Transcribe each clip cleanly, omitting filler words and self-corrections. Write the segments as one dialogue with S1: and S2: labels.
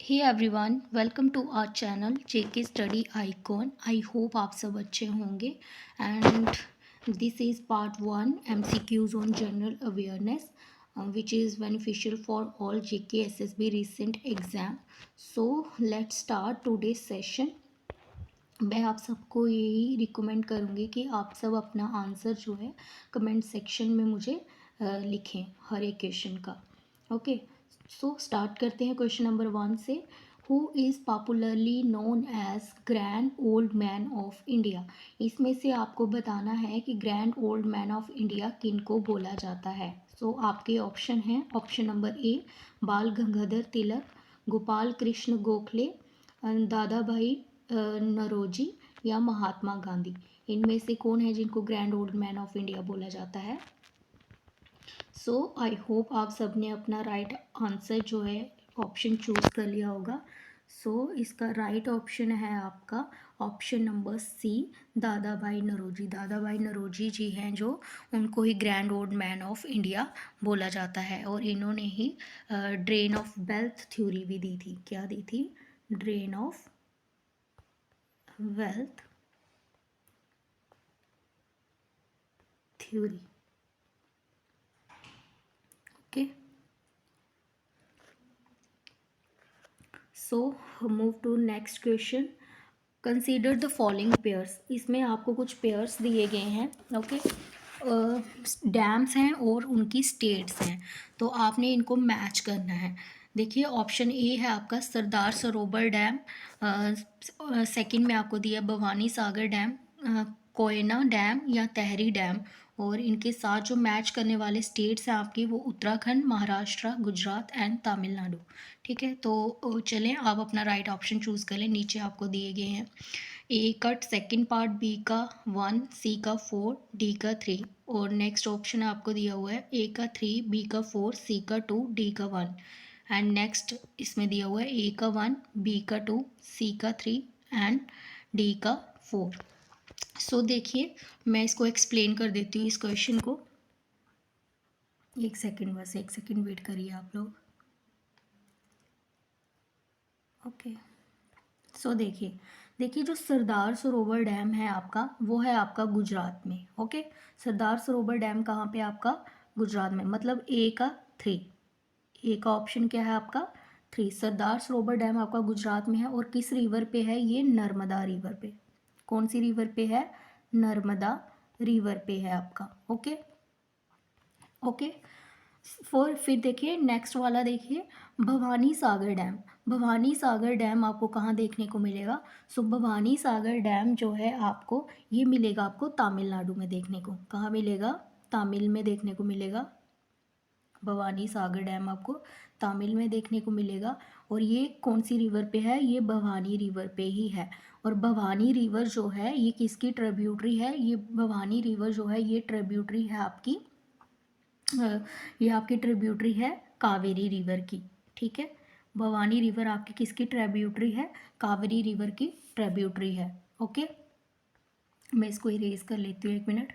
S1: Hey everyone, welcome to our channel JK study icon. I hope आप सब अच्छे होंगे and this is part 1 MCQs on general awareness which is beneficial for all JK SSB recent exam. So let's start today's session. मैं आप सबको यही recommend करूँगी कि आप सब अपना आंसर जो है कमेंट सेक्शन में मुझे लिखें हर एक क्वेश्चन का। ओके, सो स्टार्ट करते हैं क्वेश्चन नंबर 1 से। Who is popularly known as grand old man of India. इसमें से आपको बताना है कि grand old man of India किन को बोला जाता है। सो आपके ऑप्शन हैं, ऑप्शन नंबर ए बाल गंगाधर तिलक, गोपाल कृष्ण गोखले, दादा भाई नरोजी या महात्मा गांधी। इनमें से कौन है जिनको grand old man of India बोला जाता है। सो आई होप आप सब ने अपना राइट आंसर जो है ऑप्शन चूज कर लिया होगा। सो इसका राइट ऑप्शन है आपका ऑप्शन नंबर सी, दादा भाई नरोजी। दादा भाई नरोजी जी हैं जो, उनको ही grand old man of India बोला जाता है और इन्होंने ही ड्रेन ऑफ वेल्थ थ्योरी भी दी थी। क्या दी थी? Drain of wealth theory. Okay, so move to next question. Consider the following pairs. इसमें आपको कुछ पेयर्स दिए गए हैं। ओके, डैम्स हैं और उनकी स्टेट्स हैं, तो आपने इनको मैच करना है। देखिए, ऑप्शन ए है आपका सरदार सरोवर डैम, सेकंड में आपको दिया भवानी सागर डैम, कोयना डैम या तहरी डैम। और इनके साथ जो मैच करने वाले स्टेट्स हैं आपकी, वो उत्तराखंड, महाराष्ट्र, गुजरात एंड तमिलनाडु। ठीक है, तो चलें आप अपना राइट ऑप्शन चूज़ कर लें। नीचे आपको दिए गए हैं ए का सेकंड पार्ट, बी का 1, सी का 4, डी का 3 और नेक्स्ट ऑप्शन आपको दिया हुआ है ए का 3, बी का 4, सी का 2, डी का 1 एंड नेक्स्ट इसमें दिया हुआ है ए का 1, बी का 2, सी का 3 एंड डी का 4। सो देखिए, मैं इसको एक्सप्लेन कर देती हूँ इस क्वेश्चन को। एक सेकंड, बस एक सेकंड वेट करिए आप लोग। ओके, सो देखिए देखिए जो सरदार सरोवर डैम है आपका, वो है आपका गुजरात में। ओके, सरदार सरोवर डैम कहाँ पे? आपका गुजरात में, मतलब ए का 3। ए का ऑप्शन क्या है आपका? 3। सरदार सरोवर डैम आपका गुजरात में है और किस रिवर पे है ये? नर्मदा रिवर पे। कौन सी रिवर पे है? नर्मदा रिवर पे है आपका। ओके ओके, फिर देखिए नेक्स्ट वाला, देखिए भवानी सागर डैम। भवानी सागर डैम आपको कहाँ देखने को मिलेगा? सो भवानी सागर डैम जो है आपको, ये मिलेगा आपको तमिलनाडु में देखने को। कहाँ मिलेगा? तमिल में देखने को मिलेगा। भवानी सागर डैम आपको तमिल में देखने को मिलेगा। और ये कौन सी रिवर पे है? ये भवानी रिवर पे ही है। और भवानी रिवर जो है ये किसकी ट्रिब्यूटरी है? ये भवानी रिवर जो है ये ट्रिब्यूटरी है आपकी, ये आपकी ट्रिब्यूटरी है कावेरी रिवर की। ठीक है, भवानी रिवर आपकी किसकी ट्रिब्यूटरी है? कावेरी रिवर की ट्रिब्यूटरी है। ओके, मैं इसको इरेज कर लेती हूँ, एक मिनट।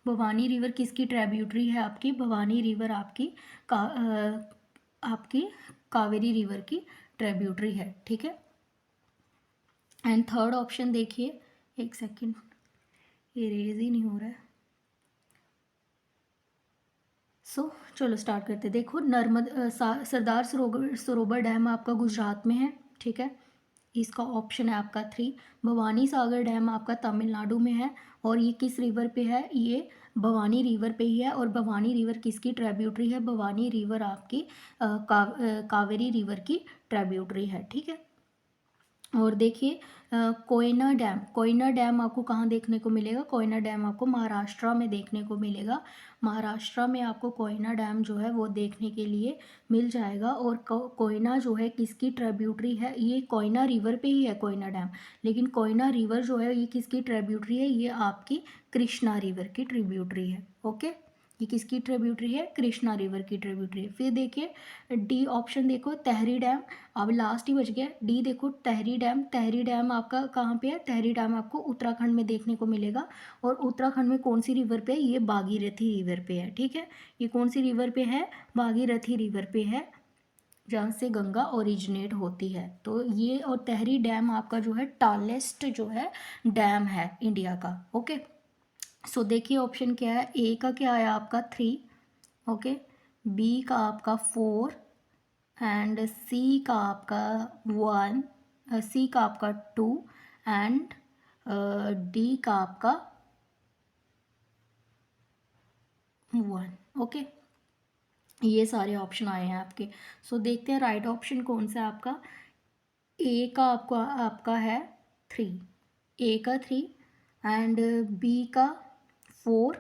S1: भवानी रिवर किसकी ट्रिब्यूटरी है आपकी? भवानी रिवर आपकी कावेरी रिवर की ट्रिब्यूटरी है। ठीक है, एंड थर्ड ऑप्शन देखिए, एक सेकंड, इरेज ही नहीं हो रहा है। चलो स्टार्ट करते हैं। देखो, सरदार सरोवर डैम आपका गुजरात में है। ठीक है, इसका ऑप्शन है आपका 3। भवानी सागर डैम आपका तमिलनाडु में है और ये किस रिवर पे है? ये भवानी रिवर पे ही है। और भवानी रिवर किसकी ट्रिब्यूटरी है? भवानी रिवर आपकी कावेरी रिवर की ट्रिब्यूटरी है। ठीक है, और देखिए कोयना डैम, कोयना डैम आपको कहाँ देखने को मिलेगा? कोयना डैम आपको महाराष्ट्र में देखने को मिलेगा। महाराष्ट्र में आपको कोयना डैम जो है वो देखने के लिए मिल जाएगा। और कोयना जो है किसकी ट्रिब्यूटरी है? ये कोयना रिवर पे ही है कोयना डैम, लेकिन कोयना रिवर जो है ये किसकी ट्रिब्यूटरी है? ये आपकी कृष्णा रिवर की ट्रिब्यूटरी है। ओके, ये किसकी ट्रिब्यूटरी है? कृष्णा रिवर की ट्रिब्यूटरी है। फिर देखिए डी ऑप्शन, देखो तहरी डैम, अब लास्ट ही बच गया। डी देखो तहरी डैम, तहरी डैम आपका कहाँ पे है? तहरी डैम आपको उत्तराखंड में देखने को मिलेगा। और उत्तराखंड में कौन सी रिवर पे है? ये भागीरथी रिवर पे है। ठीक है, ये कौन सी रिवर पे है? भागीरथी रिवर पे है जहाँ से गंगा ओरिजिनेट होती है। तो ये और तहरी डैम आपका जो है टालेस्ट जो है डैम है इंडिया का। ओके, सो देखिए ऑप्शन क्या है, ए का क्या है आपका 3, ओके, बी का आपका 4 एंड सी का आपका 1, सी का आपका 2 एंड डी का आपका 1। ओके, ये सारे ऑप्शन आए हैं आपके। सो देखते हैं राइट ऑप्शन कौन सा है आपका। ए का आपका आपका है 3, ए का 3 एंड बी का 4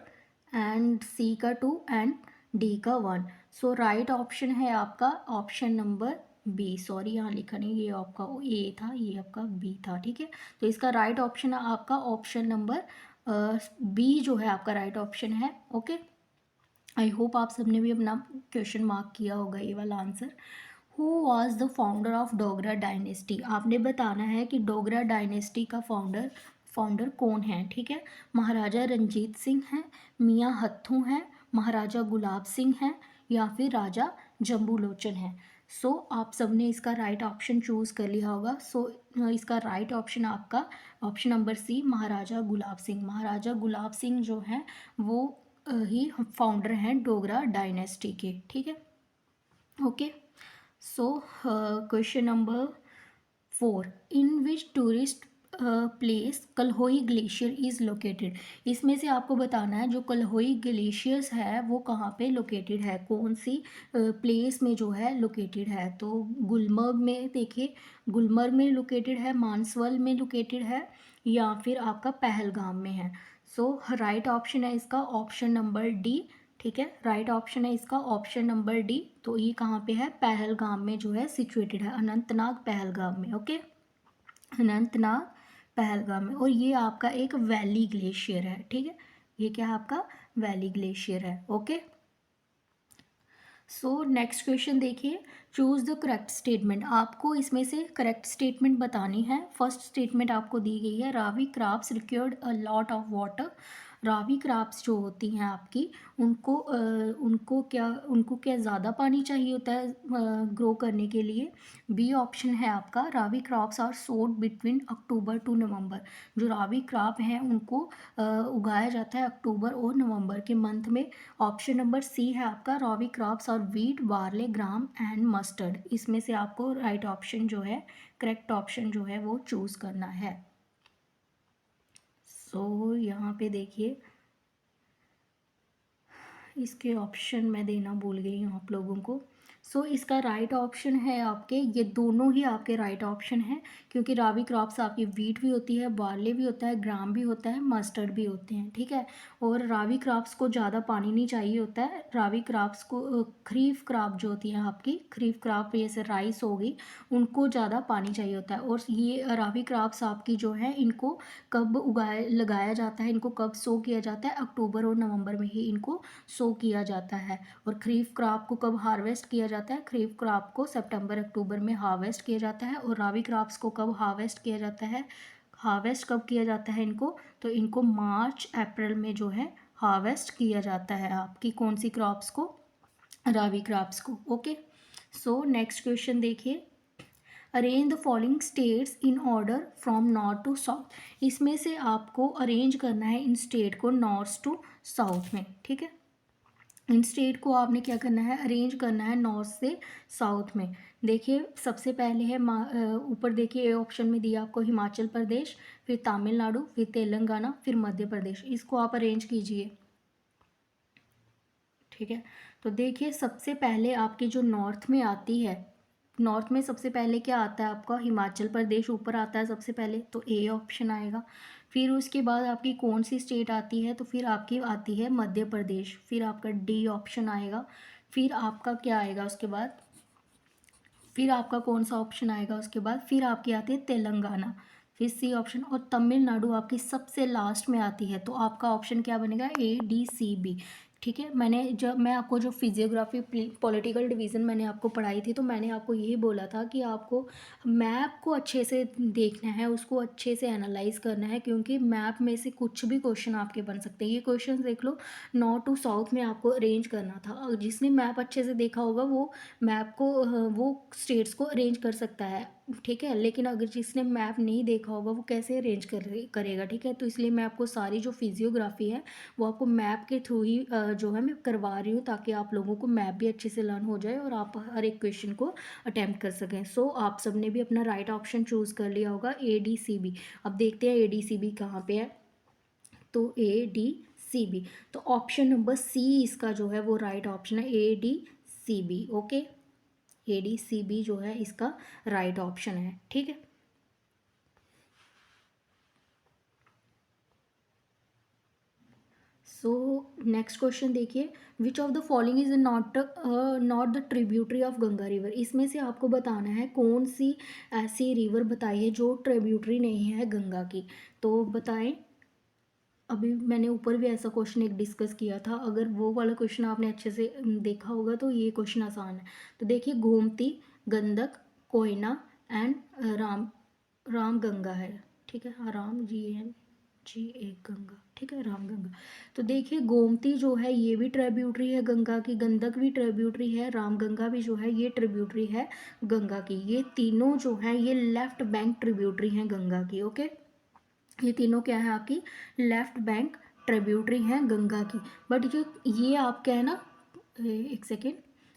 S1: एंड सी का 2 एंड डी का 1। सो राइट ऑप्शन है आपका ऑप्शन नंबर बी। सॉरी यहाँ लिखा नहीं, ये आपका ए था, ये आपका बी था, ठीक है। तो इसका राइट ऑप्शन है आपका ऑप्शन नंबर बी जो है आपका राइट ऑप्शन है। ओके, आई होप आप सबने भी अपना क्वेश्चन मार्क किया होगा ये वाला answer. Who was the founder of Dogra dynasty, आपने बताना है कि डोगरा डायनेस्टी का फाउंडर कौन है, ठीक है। महाराजा रंजीत सिंह हैं, मियाँ हत्थू हैं, महाराजा गुलाब सिंह हैं या फिर राजा जम्बूलोचन हैं। सो आप सबने इसका राइट ऑप्शन चूज़ कर लिया होगा। सो इसका राइट ऑप्शन आपका ऑप्शन नंबर सी महाराजा गुलाब सिंह। महाराजा गुलाब सिंह जो हैं वो ही फाउंडर हैं डोगरा डायनेस्टी के, ठीक है। Okay, so question number 4, in which tourist place Kolahoi glacier is located, इसमें से आपको बताना है जो कलहोई ग्लेशियर्स है वो कहाँ पे लोकेटेड है, कौन सी प्लेस में जो है लोकेटेड है। तो गुलमर्ग में, देखिए गुलमर्ग में लोकेटेड है, मानसवल में लोकेटेड है या फिर आपका पहलगाम में है। सो राइट ऑप्शन है इसका ऑप्शन नंबर डी, ठीक है। राइट ऑप्शन है इसका ऑप्शन नंबर डी। तो ये कहाँ पे है, पहलगाम में जो है सिचुएटेड है, अनंतनाग पहलगाम में। ओके, अनंतनाग पहलगाम में। और ये आपका एक वैली ग्लेशियर है, ठीक है। ये क्या है आपका वैली ग्लेशियर है। ओके, सो नेक्स्ट क्वेश्चन देखिए, चूज़ द करेक्ट स्टेटमेंट, आपको इसमें से करेक्ट स्टेटमेंट बतानी है। फर्स्ट स्टेटमेंट आपको दी गई है, Ravi crops required a lot of water. Ravi crops जो होती हैं आपकी उनको क्या ज़्यादा पानी चाहिए होता है ग्रो करने के लिए। बी ऑप्शन है आपका, रावी क्रॉप्स आर सोड बिटवीन अक्टूबर टू नवंबर। जो रावी क्रॉप हैं उनको उगाया जाता है अक्टूबर और नवंबर के मंथ में। ऑप्शन नंबर सी है आपका, रावी क्रॉप्स और wheat, barley, gram and mustard. इसमें से आपको राइट ऑप्शन जो है, करेक्ट ऑप्शन जो है वो चूज़ करना है। सो यहाँ पे देखिए इसके ऑप्शन मैं देना भूल गई हूँ आप लोगों को। सो इसका राइट ऑप्शन है आपके, ये दोनों ही आपके राइट ऑप्शन हैं, क्योंकि रावी क्रॉप्स आपकी वीट भी होती है, बार्ले भी होता है, ग्राम भी होता है, मस्टर्ड भी होते हैं, ठीक है। और रावी क्रॉप्स को ज़्यादा पानी नहीं चाहिए होता है। रावी क्रॉप्स को खरीफ क्रॉप जो होती है आपकी, खरीफ क्रॉप जैसे राइस होगी, उनको ज़्यादा पानी चाहिए होता है। और ये रावी क्रॉप्स आपकी जो है इनको कब लगाया जाता है, इनको कब सो किया जाता है, अक्टूबर और नवंबर में ही इनको सो किया जाता है। और खरीफ क्रॉप को कब हार्वेस्ट किया जाता है, खरीफ क्रॉप को सितंबर अक्टूबर में हार्वेस्ट किया जाता है। और रावी क्रॉप्स को कब हार्वेस्ट किया जाता है, हार्वेस्ट कब किया जाता है इनको, तो इनको मार्च अप्रैल में जो है हार्वेस्ट किया जाता है आपकी कौन सी क्रॉप्स को, रावी क्रॉप्स को। ओके, सो नेक्स्ट क्वेश्चन देखिए, arrange the following states in order from north to south, इसमें से आपको अरेंज करना है इन स्टेट को नॉर्थ टू साउथ में, ठीक है। इन स्टेट को आपने क्या करना है, अरेंज करना है नॉर्थ से साउथ में। देखिए सबसे पहले है ऊपर देखिए ऑप्शन में दिया आपको हिमाचल प्रदेश, फिर तमिलनाडु, फिर तेलंगाना, फिर मध्य प्रदेश। इसको आप अरेंज कीजिए, ठीक है। तो देखिए सबसे पहले आपकी जो नॉर्थ में आती है, नॉर्थ में सबसे पहले क्या आता है आपका, हिमाचल प्रदेश ऊपर आता है सबसे पहले, तो ए ऑप्शन आएगा। फिर उसके बाद आपकी कौन सी स्टेट आती है, तो फिर आपकी आती है मध्य प्रदेश, फिर आपका डी ऑप्शन आएगा। फिर आपका क्या आएगा उसके बाद, फिर आपका कौन सा ऑप्शन आएगा उसके बाद, फिर आपकी आती है तेलंगाना, फिर सी ऑप्शन, और तमिलनाडु आपकी सबसे लास्ट में आती है। तो आपका ऑप्शन क्या बनेगा, ए डी सी बी। ठीक है, मैं आपको जो फिजियोग्राफी पॉलिटिकल डिवीज़न मैंने आपको पढ़ाई थी, तो मैंने आपको यही बोला था कि आपको मैप को अच्छे से देखना है, उसको अच्छे से एनालाइज करना है, क्योंकि मैप में से कुछ भी क्वेश्चन आपके बन सकते हैं। ये क्वेश्चन देख लो, नॉर्थ टू साउथ में आपको अरेंज करना था, और जिसने मैप अच्छे से देखा होगा वो मैप को वो स्टेट्स को अरेंज कर सकता है, ठीक है। लेकिन अगर जिसने मैप नहीं देखा होगा वो कैसे अरेंज करेगा, ठीक है। तो इसलिए मैं आपको सारी जो फिजियोग्राफी है वो आपको मैप के थ्रू ही जो है मैं करवा रही हूँ, ताकि आप लोगों को मैप भी अच्छे से लर्न हो जाए और आप हर एक क्वेश्चन को अटैम्प्ट कर सकें। सो आप सबने भी अपना राइट ऑप्शन चूज़ कर लिया होगा, ADCB। अब देखते हैं ADCB कहाँ पे है। तो ADCB, तो ऑप्शन नंबर C इसका जो है वो राइट ऑप्शन है, ADCB। ओके, ADCB जो है इसका राइट ऑप्शन है, ठीक है। सो नेक्स्ट क्वेश्चन देखिए, विच of the following is not the tributary of Ganga river. इसमें से आपको बताना है कौन सी ऐसी रिवर बताई है जो ट्रिब्यूटरी नहीं है गंगा की, तो बताएं। अभी मैंने ऊपर भी ऐसा क्वेश्चन एक डिस्कस किया था, अगर वो वाला क्वेश्चन आपने अच्छे से देखा होगा तो ये क्वेश्चन आसान है। तो देखिए, गोमती, गंडक, कोयना एंड राम राम गंगा है, ठीक है। हाँ, राम GNG गंगा, ठीक है, राम गंगा। तो देखिए, गोमती जो है ये भी ट्रिब्यूटरी है गंगा की, गंडक भी ट्रिब्यूटरी है, राम गंगा भी जो है ये ट्रिब्यूटरी है गंगा की। ये तीनों जो है ये लेफ्ट बैंक ट्रिब्यूटरी हैं गंगा की। ओके, ये तीनों क्या है आपकी लेफ्ट बैंक ट्रिब्यूटरी हैं गंगा की। बट जो ये आप क्या है ना, एक सेकेंड,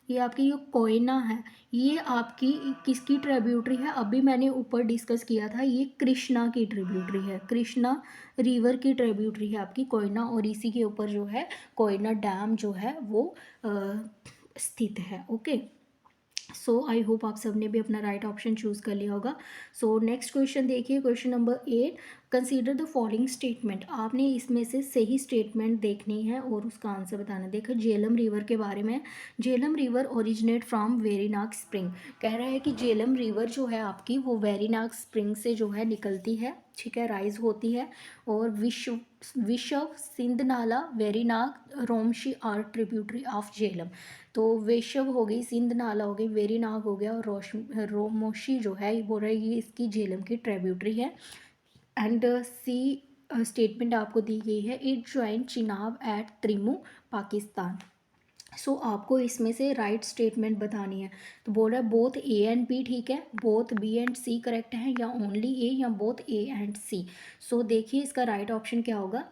S1: ये आपकी जो कोयना है ये आपकी किसकी ट्रिब्यूटरी है, अभी मैंने ऊपर डिस्कस किया था, ये कृष्णा की ट्रिब्यूटरी है, कृष्णा रिवर की ट्रिब्यूटरी है आपकी कोयना, और इसी के ऊपर जो है कोयना डैम जो है वो स्थित है। ओके, सो आई होप आप सबने भी अपना राइट ऑप्शन चूज़ कर लिया होगा। सो नेक्स्ट क्वेश्चन देखिए, question number 8, consider the following statement. आपने इसमें से सही स्टेटमेंट देखनी है और उसका आंसर बताना। देखो, झेलम रिवर के बारे में, Jhelum river originate from Verinag spring. कह रहा है कि झेलम रिवर जो है आपकी वो वेरीनाग स्प्रिंग से जो है निकलती है, ठीक है, राइज होती है। और विश्व सिंध नाला, Verinag, Romshi are tributary of Jhelum. तो वेशव हो गई, सिंध नाला हो गई, वेरीनाग हो गया, और रोमोशी जो है ये बोल रहा है ये इसकी झेलम की ट्रिब्यूटरी है। एंड सी स्टेटमेंट आपको दी गई है, it join Chenab at Trimmu, Pakistan. So आपको इसमें से राइट स्टेटमेंट बतानी है। तो बोल रहा है बोथ A एंड B, ठीक है, both B and C correct है, या ओनली A, या बोथ A एंड C। सो देखिए इसका राइट ऑप्शन क्या होगा,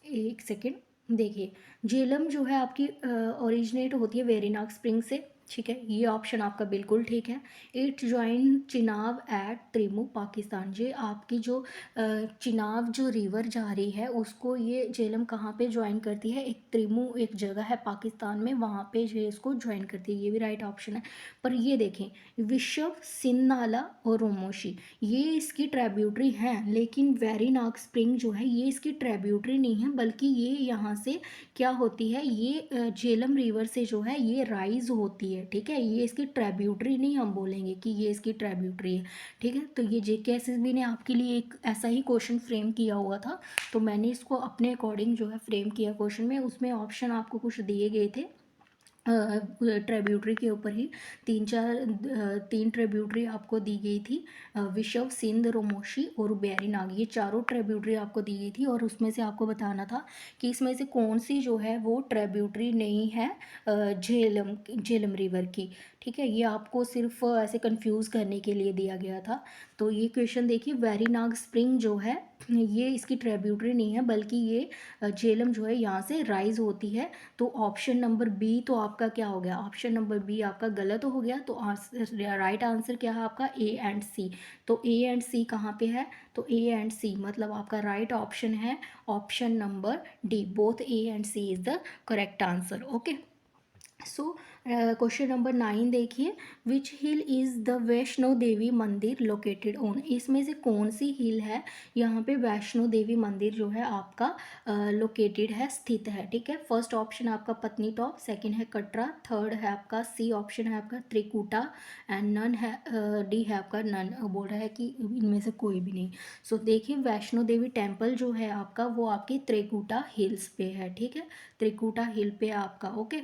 S1: एक सेकेंड। देखिए, झेलम जो है आपकी ओरिजिनेट होती है वेरीनाग स्प्रिंग से, ठीक है, ये ऑप्शन आपका बिल्कुल ठीक है। It join Chenab at Trimmu, Pakistan. ये आपकी जो चिनाब जो रिवर जा रही है उसको ये झेलम कहाँ पे ज्वाइन करती है, एक त्रिमू एक जगह है पाकिस्तान में, वहाँ पे ये इसको ज्वाइन करती है, ये भी राइट ऑप्शन है। पर ये देखें, विश्व, सिंध नाला और रोमोशी ये इसकी ट्रिब्यूटरी हैं, लेकिन वेरीनाग स्प्रिंग जो है ये इसकी ट्रिब्यूटरी नहीं है, बल्कि ये यहाँ से क्या होती है, ये झेलम रिवर से जो है ये राइज होती है, ठीक है। ये इसकी ट्रिब्यूटरी नहीं हम बोलेंगे कि ये इसकी ट्रिब्यूटरी है, ठीक है। तो ये JKSSB ने आपके लिए एक ऐसा ही क्वेश्चन फ्रेम किया हुआ था, तो मैंने इसको अपने अकॉर्डिंग जो है फ्रेम किया क्वेश्चन में। उसमें ऑप्शन आपको कुछ दिए गए थे ट्रिब्यूटरी के ऊपर ही, तीन ट्रिब्यूटरी आपको दी गई थी, विश्व, सिंध, रोमोशी और वेरीनाग, ये चारों ट्रिब्यूटरी आपको दी गई थी, और उसमें से आपको बताना था कि इसमें से कौन सी जो है वो ट्रिब्यूटरी नहीं है झेलम रिवर की, ठीक है। ये आपको सिर्फ ऐसे कंफ्यूज करने के लिए दिया गया था। तो ये क्वेश्चन देखिए, वेरीनाग स्प्रिंग जो है ये इसकी ट्रिब्यूटरी नहीं है, बल्कि ये झेलम जो है यहाँ से राइज होती है। तो ऑप्शन नंबर बी तो आपका क्या हो गया, ऑप्शन नंबर बी आपका गलत हो गया। तो राइट आंसर क्या है आपका, A एंड C। तो A एंड C कहाँ पे है, तो A एंड C मतलब आपका राइट ऑप्शन है option number D, both A and C is the correct answer. Okay, so question number 9 देखिए, विच hill is the Vaishno Devi मंदिर लोकेटेड ऑन, इसमें से कौन सी हिल है यहाँ पे वैष्णो देवी मंदिर जो है आपका लोकेटेड है, स्थित है। ठीक है, फर्स्ट ऑप्शन है आपका पत्नी टॉप, सेकंड है कटरा, थर्ड है आपका सी ऑप्शन है आपका त्रिकुटा, एंड नन है डी है आपका नन, बोल रहा है कि इनमें से कोई भी नहीं। सो देखिए वैष्णो देवी टेम्पल जो है आपका वो आपकी त्रिकुटा हिल्स पे है। ठीक है, त्रिकुटा हिल पे आपका, ओके,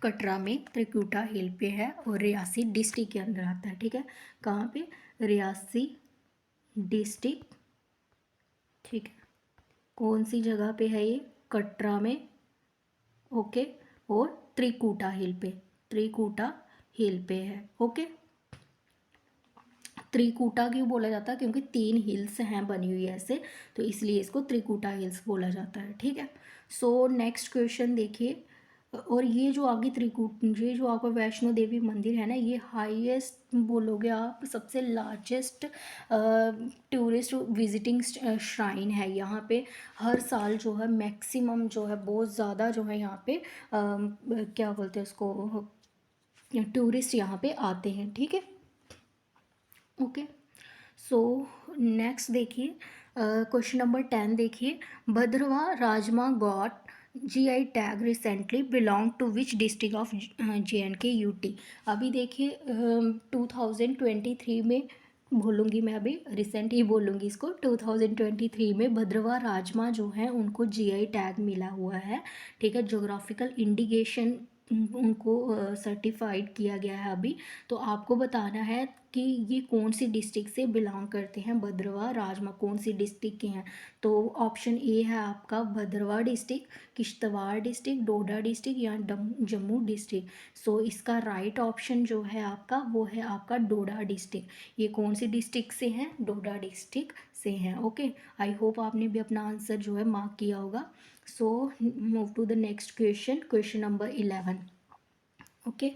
S1: कटरा में त्रिकुटा हिल पे है और रियासी डिस्ट्रिक्ट के अंदर आता है। ठीक है, कहाँ पे, रियासी डिस्ट्रिक्ट। ठीक है, कौन सी जगह पे है ये, कटरा में, ओके, और त्रिकुटा हिल पे, त्रिकुटा हिल पे है। ओके, त्रिकुटा क्यों बोला जाता है, क्योंकि 3 हिल्स हैं बनी हुई ऐसे, तो इसलिए इसको त्रिकुटा हिल्स बोला जाता है। ठीक है, सो नेक्स्ट क्वेश्चन देखिए, और ये जो आगे त्रिकूट, ये जो आपका वैष्णो देवी मंदिर है ना, ये हाईएस्ट बोलोगे आप, सबसे लार्जेस्ट टूरिस्ट विजिटिंग श्राइन है। यहाँ पे हर साल जो है मैक्सिमम जो है बहुत ज़्यादा जो है यहाँ पे क्या बोलते हैं उसको, टूरिस्ट यहाँ पे आते हैं। ठीक है, ओके, सो नेक्स्ट देखिए, क्वेश्चन नंबर 10 देखिए, Bhaderwah rajma got GI tag recently belong to which district of JNK UT। अभी देखिए 2023 में बोलूँगी मैं, अभी रिसेंट ही बोलूँगी इसको, 2023 में भद्रवा राजमा जो है उनको जीआई टैग मिला हुआ है। ठीक है, जोग्राफिकल इंडिकेशन उनको सर्टिफाइड किया गया है अभी। तो आपको बताना है कि ये कौन सी डिस्ट्रिक्ट से बिलोंग करते हैं, भद्रवा राजमा कौन सी डिस्ट्रिक्ट के हैं। तो ऑप्शन ए है आपका भद्रवा डिस्ट्रिक्ट, किश्तवाड़ डिस्ट्रिक्ट, डोडा डिस्ट्रिक्ट या जम्मू डिस्ट्रिक्ट। सो इसका राइट ऑप्शन जो है आपका वो है आपका डोडा डिस्ट्रिक्ट। ये कौन सी डिस्ट्रिक्ट से हैं, डोडा डिस्ट्रिक्ट से हैं। ओके, आई होप आपने भी अपना आंसर जो है मार्क किया होगा। So move to the next question, question number 11। Okay,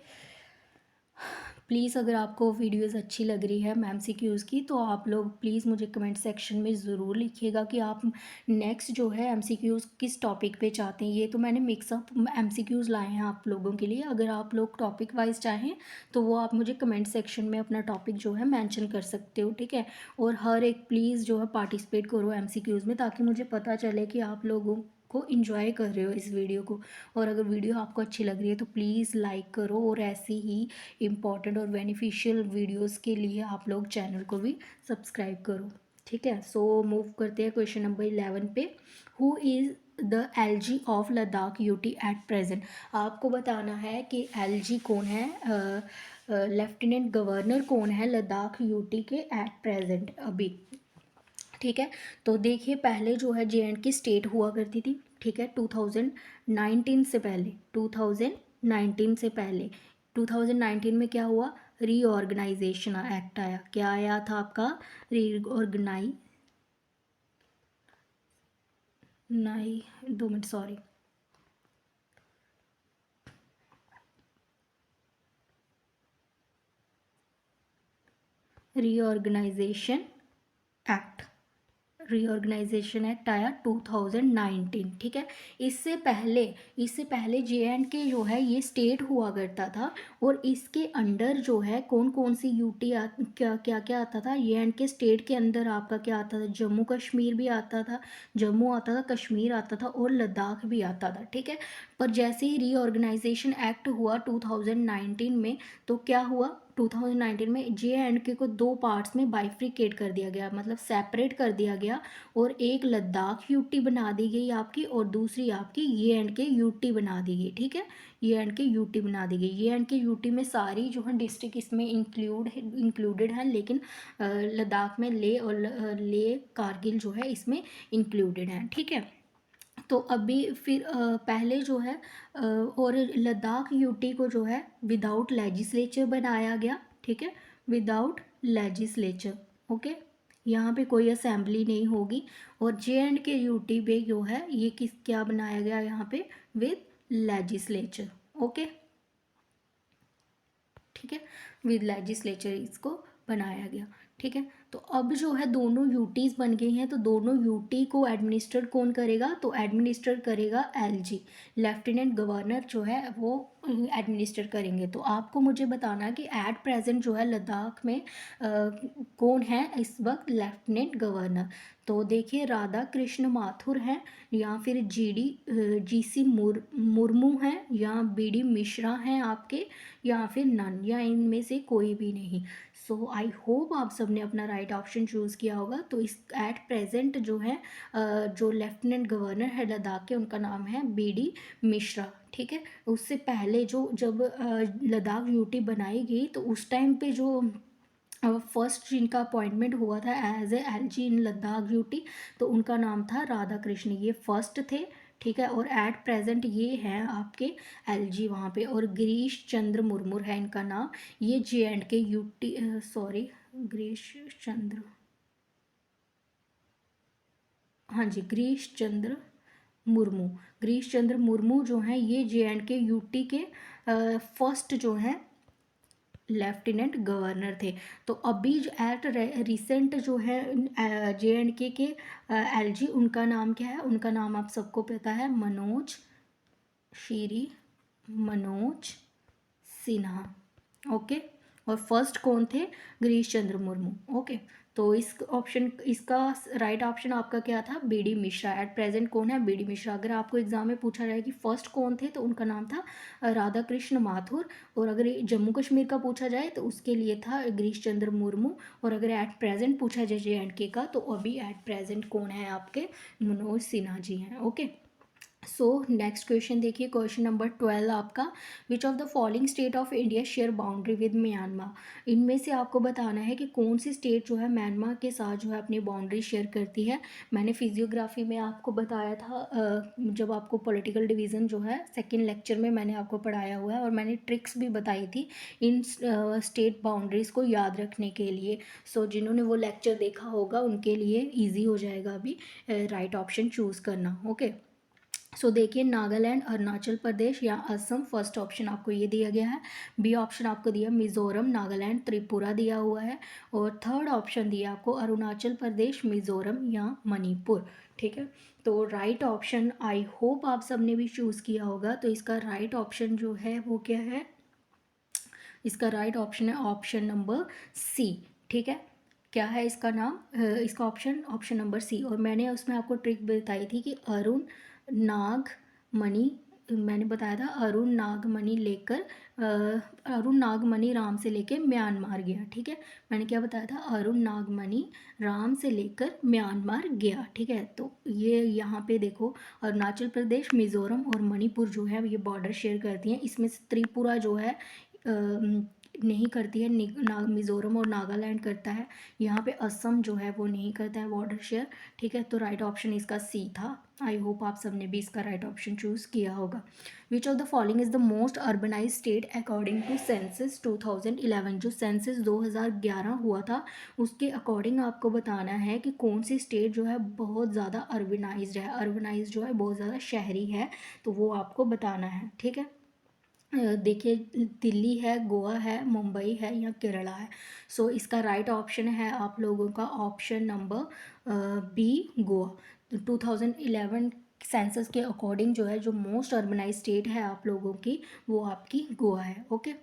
S1: please अगर आपको वीडियोस अच्छी लग रही है मैम सी क्यूज़ की, तो आप लोग प्लीज़ मुझे कमेंट सेक्शन में ज़रूर लिखिएगा कि आप नेक्स्ट जो है MCQs किस टॉपिक पे चाहते हैं। ये तो मैंने मिक्सअप MCQs लाए हैं आप लोगों के लिए, अगर आप लोग टॉपिक वाइज चाहें तो वो आप मुझे कमेंट सेक्शन में अपना टॉपिक जो है मैंशन कर सकते हो। ठीक है, और हर एक प्लीज़ जो है पार्टिसिपेट करो MCQs में, ताकि मुझे पता चले कि आप लोगों को इन्जॉय कर रहे हो इस वीडियो को। और अगर वीडियो आपको अच्छी लग रही है तो प्लीज़ लाइक करो, और ऐसी ही इम्पॉर्टेंट और बेनिफिशियल वीडियोस के लिए आप लोग चैनल को भी सब्सक्राइब करो। ठीक है, सो मूव करते हैं क्वेश्चन नंबर 11 पे। Who is the LG of Ladakh UT at present. आपको बताना है कि LG कौन है, लेफ्टिनेंट गवर्नर कौन है लद्दाख UT के एट प्रेजेंट अभी। ठीक है, तो देखिए पहले जो है JNK स्टेट हुआ करती थी। ठीक है, 2019 से पहले, 2019 से पहले 2019 में क्या हुआ, रीऑर्गेनाइजेशन एक्ट आया। क्या आया था आपका, रीऑर्गेनाइज, नहीं 2 minute sorry, reorganisation act, reorganisation act आया 2019। ठीक है, इससे पहले JNK जो है ये स्टेट हुआ करता था, और इसके अंडर जो है कौन कौन सी यूटी क्या क्या क्या आता था, JNK स्टेट के अंदर आपका क्या आता था, जम्मू कश्मीर भी आता था, जम्मू आता था, कश्मीर आता था, और लद्दाख भी आता था। ठीक है, पर जैसे ही रीऑर्गेनाइजेशन एक्ट हुआ 2019 में, तो क्या हुआ, 2019 में JNK को 2 पार्ट्स में बाइफ्रिकेट कर दिया गया, मतलब सेपरेट कर दिया गया, और एक लद्दाख यूटी बना दी गई आपकी, और दूसरी आपकी JNK यूटी बना दी गई। ठीक है, JNK यूटी बना दी गई। JNK यूटी में सारी जो है डिस्ट्रिक्ट इसमें इंक्लूडेड हैं, लेकिन लद्दाख में ले और ले कारगिल जो है इसमें इंक्लूडेड हैं। ठीक है, तो अभी फिर पहले जो है और लद्दाख यूटी को जो है विदाउट लेजिस्लेचर बनाया गया। ठीक है, विदाउट लेजिस्लेचर, ओके, यहाँ पे कोई असेंबली नहीं होगी। और JNK यूटी पे जो है ये क्या बनाया गया यहाँ पे, विद लेजिस्लेचर। ओके, ठीक है, विद लेजिस्लेचर इसको बनाया गया। ठीक है, तो अब जो है दोनों यूटीज़ बन गई हैं, तो दोनों यूटी को एडमिनिस्टर कौन करेगा, तो एडमिनिस्टर करेगा LG, लेफ्टिनेंट गवर्नर जो है वो एडमिनिस्टर करेंगे। तो आपको मुझे बताना कि एट प्रेजेंट जो है लद्दाख में कौन है इस वक्त लेफ्टिनेंट गवर्नर। तो देखिए राधा कृष्ण माथुर हैं, या फिर जीसी मुर्मू हैं, या बीडी मिश्रा हैं आपके, या फिर नन, या इनमें से कोई भी नहीं। सो आई होप आप सबने अपना राइट ऑप्शन चूज़ किया होगा। तो इस एट प्रेजेंट जो है जो लेफ्टिनेंट गवर्नर है लद्दाख के, उनका नाम है बीडी मिश्रा। ठीक है, उससे पहले जो जब लद्दाख यूटी बनाई गई तो उस टाइम पे जो फर्स्ट जिनका अपॉइंटमेंट हुआ था as a LG in Ladakh UT, तो उनका नाम था राधा कृष्ण, ये फर्स्ट थे। ठीक है, और एट प्रेजेंट ये हैं आपके एलजी वहाँ पे। और गिरीश चंद्र मुर्मू है इनका नाम, ये JNK UT, sorry, Girish Chandra, हाँ जी, गिरीश चंद्र मुर्मू जो हैं ये JNK यूटी के फर्स्ट जो हैं लेफ्टिनेंट गवर्नर थे। तो अभी जो एट रिसेंट जो है JNK के एलजी, उनका नाम क्या है, उनका नाम आप सबको पता है, श्री मनोज सिन्हा। ओके, और फर्स्ट कौन थे, गिरीश चंद्र मुर्मू। ओके, तो इस ऑप्शन, इसका राइट ऑप्शन आपका क्या था, बीडी मिश्रा। एट प्रेजेंट कौन है, बीडी मिश्रा। अगर आपको एग्जाम में पूछा जाए कि फर्स्ट कौन थे, तो उनका नाम था राधा कृष्ण माथुर। और अगर जम्मू कश्मीर का पूछा जाए तो उसके लिए था गिरीश चंद्र मुर्मू। और अगर एट प्रेजेंट पूछा जाए JNK का, तो अभी एट प्रेजेंट कौन है आपके, मनोज सिन्हा जी हैं। ओके, सो नेक्स्ट क्वेश्चन देखिए, क्वेश्चन नंबर 12 आपका, विच of the following state of India share boundary with Myanmar. इनमें से आपको बताना है कि कौन सी स्टेट जो है म्यांमार के साथ जो है अपनी बाउंड्री शेयर करती है। मैंने फिजियोग्राफी में आपको बताया था, जब आपको पॉलिटिकल डिवीज़न जो है सेकेंड लेक्चर में मैंने आपको पढ़ाया हुआ है, और मैंने ट्रिक्स भी बताई थी इन स्टेट बाउंड्रीज़ को याद रखने के लिए। सो जिन्होंने वो लेक्चर देखा होगा उनके लिए ईजी हो जाएगा अभी राइट ऑप्शन चूज़ करना। ओके, सो देखिए, नागालैंड, अरुणाचल प्रदेश या असम, फर्स्ट ऑप्शन आपको ये दिया गया है। बी ऑप्शन आपको दिया मिज़ोरम, नागालैंड, त्रिपुरा दिया हुआ है। और थर्ड ऑप्शन दिया आपको अरुणाचल प्रदेश, मिज़ोरम या मणिपुर। ठीक है, तो राइट ऑप्शन आई होप आप सबने भी चूज़ किया होगा। तो इसका राइट ऑप्शन जो है वो क्या है, इसका राइट ऑप्शन है ऑप्शन नंबर सी। ठीक है, क्या है इसका नाम, इसका ऑप्शन नंबर सी। और मैंने उसमें आपको ट्रिक बताई थी कि अरुण नाग मणि, मैंने बताया था अरुण नागमणि लेकर अरुण नागमणि राम से लेकर म्यांमार गया। ठीक है, मैंने क्या बताया था, अरुण नागमणि राम से लेकर म्यांमार गया। ठीक है, तो ये यहाँ पे देखो, अरुणाचल प्रदेश, मिज़ोरम और मणिपुर जो है ये बॉर्डर शेयर करती हैं। इसमें से त्रिपुरा जो है नहीं करती है, मिज़ोरम और नागालैंड करता है। यहाँ पे असम जो है वो नहीं करता है बॉर्डर शेयर। ठीक है, तो राइट ऑप्शन इसका सी था। आई होप आप सबने भी इसका राइट ऑप्शन चूज़ किया होगा। Which of the following is the most urbanise state according to census 2011। जो सेंसस 2011 हुआ था उसके अकॉर्डिंग आपको बताना है कि कौन सी स्टेट जो है बहुत ज़्यादा अर्बनाइज्ड है, अर्बनाइज जो है बहुत ज़्यादा शहरी है, तो वो आपको बताना है। ठीक है, देखिए, दिल्ली है, गोवा है, मुंबई है या केरला है। सो इसका राइट ऑप्शन है आप लोगों का option number B, Goa. 2011 census के अकॉर्डिंग जो है जो मोस्ट अर्बनाइज स्टेट है आप लोगों की, वो आपकी गोवा है। ओके,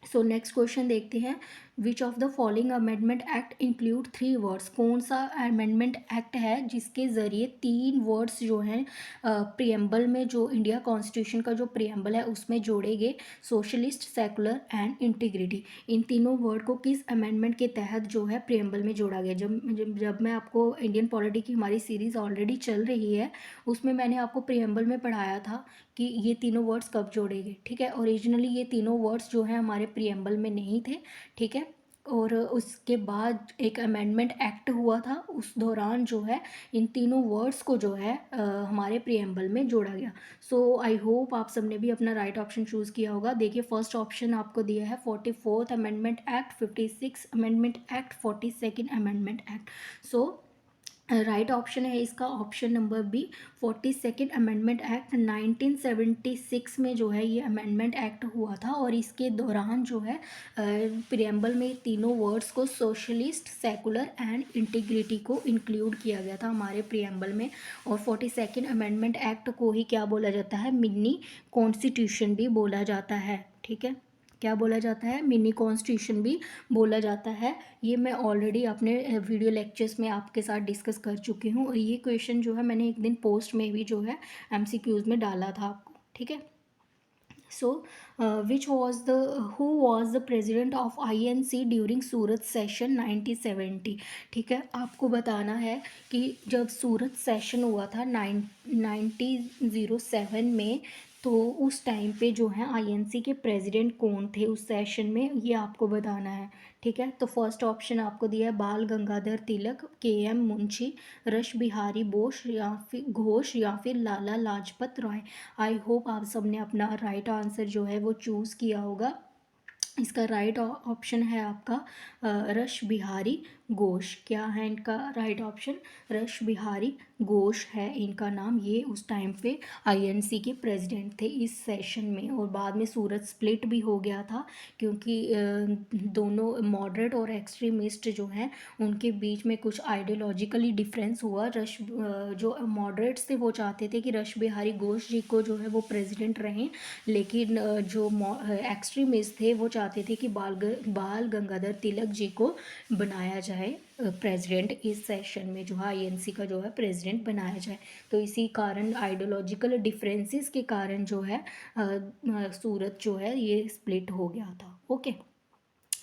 S1: सो नेक्स्ट क्वेश्चन देखते हैं, विच of the following amendment act include 3 words. कौन सा अमेंडमेंट एक्ट है जिसके ज़रिए 3 वर्ड्स जो हैं प्रियम्बल में, जो इंडिया कॉन्स्टिट्यूशन का जो प्रियम्बल है उसमें जोड़े गए, सोशलिस्ट, सेकुलर एंड इंटीग्रिटी। इन तीनों वर्ड को किस अमेंडमेंट के तहत जो है प्रियम्बल में जोड़ा गया। जब मैं आपको इंडियन पॉलिटी की हमारी सीरीज़ ऑलरेडी चल रही है उसमें मैंने आपको प्रियम्बल में पढ़ाया था कि ये तीनों वर्ड्स कब जोड़े गए। ठीक है, ओरिजिनली ये तीनों वर्ड्स जो हैं हमारे प्रियम्बल में नहीं थे। ठीक है, और उसके बाद एक अमेंडमेंट एक्ट हुआ था, उस दौरान जो है इन तीनों वर्ड्स को जो है हमारे प्रियम्बल में जोड़ा गया। सो आई होप आप सबने भी अपना राइट ऑप्शन चूज़ किया होगा। देखिए, फर्स्ट ऑप्शन आपको दिया है 44th amendment act, 56th amendment act, 42nd amendment act. So right option है इसका option number B. 42nd amendment act 1976 में जो है ये अमेंडमेंट एक्ट हुआ था, और इसके दौरान जो है प्रियम्बल में तीनों वर्ड्स को सोशलिस्ट, सेकुलर एंड इंटीग्रिटी को इंक्लूड किया गया था हमारे प्रियम्बल में। और 42nd अमेंडमेंट एक्ट को ही क्या बोला जाता है, मिनी कॉन्स्टिट्यूशन भी बोला जाता है। ठीक है, क्या बोला जाता है, मिनी कॉन्स्टिट्यूशन भी बोला जाता है। ये मैं ऑलरेडी अपने वीडियो लेक्चर्स में आपके साथ डिस्कस कर चुकी हूँ, और ये क्वेश्चन जो है मैंने एक दिन पोस्ट में भी जो है एमसीक्यूज में डाला था आपको। ठीक है, so which was the who was the president of INC during Surat session 1970। ठीक है, आपको बताना है कि जब सूरत सेशन हुआ था 1907 में, तो उस टाइम पे जो है आईएनसी के प्रेसिडेंट कौन थे उस सेशन में, ये आपको बताना है। ठीक है, तो फर्स्ट ऑप्शन आपको दिया है बाल गंगाधर तिलक, के एम मुंशी, रश बिहारी बोस या फिर घोष, या फिर लाला लाजपत राय। आई होप आप सबने अपना राइट आंसर जो है वो चूज़ किया होगा। इसका राइट ऑप्शन है आपका रश बिहारी घोष। क्या है इनका right option, rush Bihari Ghosh है इनका नाम। ये उस टाइम पे आईएनसी के प्रेसिडेंट थे इस सेशन में, और बाद में सूरत स्प्लिट भी हो गया था, क्योंकि दोनों मॉडरेट और एक्सट्रीमिस्ट जो हैं उनके बीच में कुछ आइडियोलॉजिकली डिफरेंस हुआ। जो मॉडरेट्स थे वो चाहते थे कि रश बिहारी घोष जी को जो है वो प्रेसिडेंट रहें, लेकिन जो एक्सट्रीमिस्ट थे वो चाहते थे कि बाल गंगाधर तिलक जी को बनाया जाए प्रेसिडेंट, इस सेशन में जो है आईएनसी का जो है प्रेसिडेंट बनाया जाए। तो इसी कारण आइडियोलॉजिकल डिफरेंसेस के कारण जो है सूरत जो है ये स्प्लिट हो गया था। Okay,